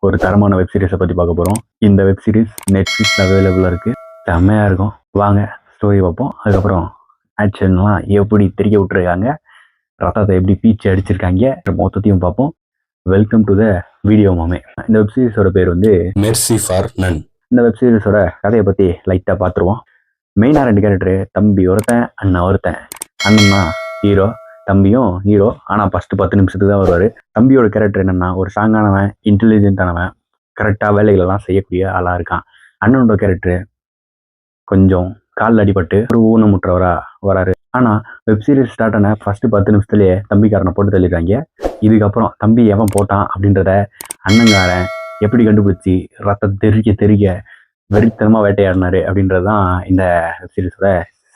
ஒரு தரமான வெப் சீரிஸை பற்றி பார்க்க போகிறோம். இந்த வெப் சீரிஸ் நெட்ஃப்ளிக்ஸில் அவைலபிளாக இருக்குது. செம்மையாக இருக்கும். வாங்க ஸ்டோரி பார்ப்போம். அதுக்கப்புறம் ஆக்ஷன்லாம் எப்படி தெரிய விட்டுருக்காங்க, ரத்தத்தை எப்படி பீச்சு அடிச்சிருக்காங்க, மொத்தத்தையும் பார்ப்போம். வெல்கம் டு த வீடியோ மாமே. இந்த வெப் சீரிஸோட பேர் வந்து மெர்சி ஃபார் நன். இந்த வெப் சீரிஸோட கதையை பற்றி லைட்டாக பார்த்துருவோம். மெயினாக 2 கேரக்டரு, தம்பி ஒருத்தன், அண்ணன் ஒருத்தன். அண்ணன்னா ஹீரோ, தம்பியும் ஹீரோ. ஆனால் ஃபஸ்ட்டு 10 நிமிஷத்துக்கு தான் வருவார். தம்பியோட கேரக்டர் என்னென்னா, ஒரு ஸ்ட்ராங்கானவன், இன்டெலிஜென்ட்டானவன், கரெக்டாக வேலைகளெல்லாம் செய்யக்கூடிய ஆளாக இருக்கான். அண்ணனோட கேரக்டரு கொஞ்சம் காலில் அடிபட்டு ஒரு ஊனமுற்றவராக வராரு. ஆனால் வெப் சீரிஸ் ஸ்டார்ட் ஆன ஃபஸ்ட்டு 10 நிமிஷத்துலேயே தம்பிக்காரனை போட்டு தள்ளிடுறாங்க. இதுக்கப்புறம் தம்பி எவன் போட்டான் அப்படின்றத அண்ணங்காரன் எப்படி கண்டுபிடிச்சி ரத்தம் தெரிய வெறித்தனமாக வேட்டையாடினாரு அப்படின்றது தான் இந்த வெப் சீரிஸோட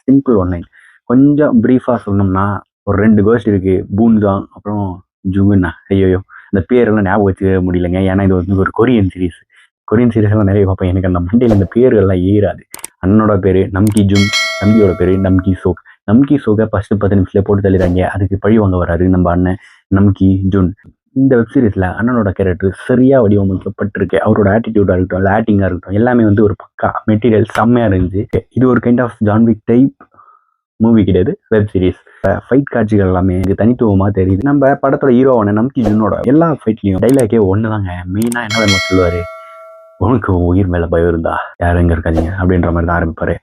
சிம்பிள் ஒன்லைன். கொஞ்சம் ப்ரீஃபாக சொல்லணும்னா, ஒரு 2 கோஸ்ட் இருக்குது, பூன்ஜாங் அப்புறம் ஜுங்குன்னா. ஐயோ இந்த பேரெல்லாம் ஞாபகம் வச்சுக்க முடியலைங்க. ஏன்னா இது வந்து ஒரு கொரியன் சீரிஸ்லாம் நிறைய பார்ப்பேன். எனக்கு அந்த மண்டையில் இந்த பேர்கள்லாம் ஏறாது. அண்ணனோட பேர் நம்கி ஜுன், தம்பியோட பேர் நம்கி சோக். நம்கி சோக்கை ஃபஸ்ட்டு 10 நிமிஷத்துல போட்டு தள்ளிடுறாங்க. அதுக்கு பழி வாங்க வராரு நம்ம அண்ணன் நம்கி ஜுன். இந்த வெப் சீரிஸில் அண்ணனோட கேரக்டர் சரியாக வடிவமைக்கப்பட்டிருக்கு. அவரோட ஆட்டிடியூடாக இருக்கட்டும், இல்லை ஆக்டிங்காக இருக்கட்டும், எல்லாமே வந்து ஒரு பக்கா மெட்டீரியல் செம்மையாக இருந்துச்சு. இது ஒரு kind of John Wick type movie கிடையாது, வெப் சீரிஸ். ஃபைட் காட்சிகள் எல்லாமே இது தனித்துவமாக தெரியுது. நம்ம படத்தோட ஹீரோவான நம்கி ஜுன்னோட எல்லா ஃபைட்லையும் டைலாக்கே ஒன்று தாங்க. மெயினாக என்ன வேணுமோ சொல்லுவார், உனக்கு உயிர் மேலே பயம் இருந்தா யாரும் எங்கே இருக்காதீங்க அப்படின்ற மாதிரி தான் ஆரம்பிப்பார்.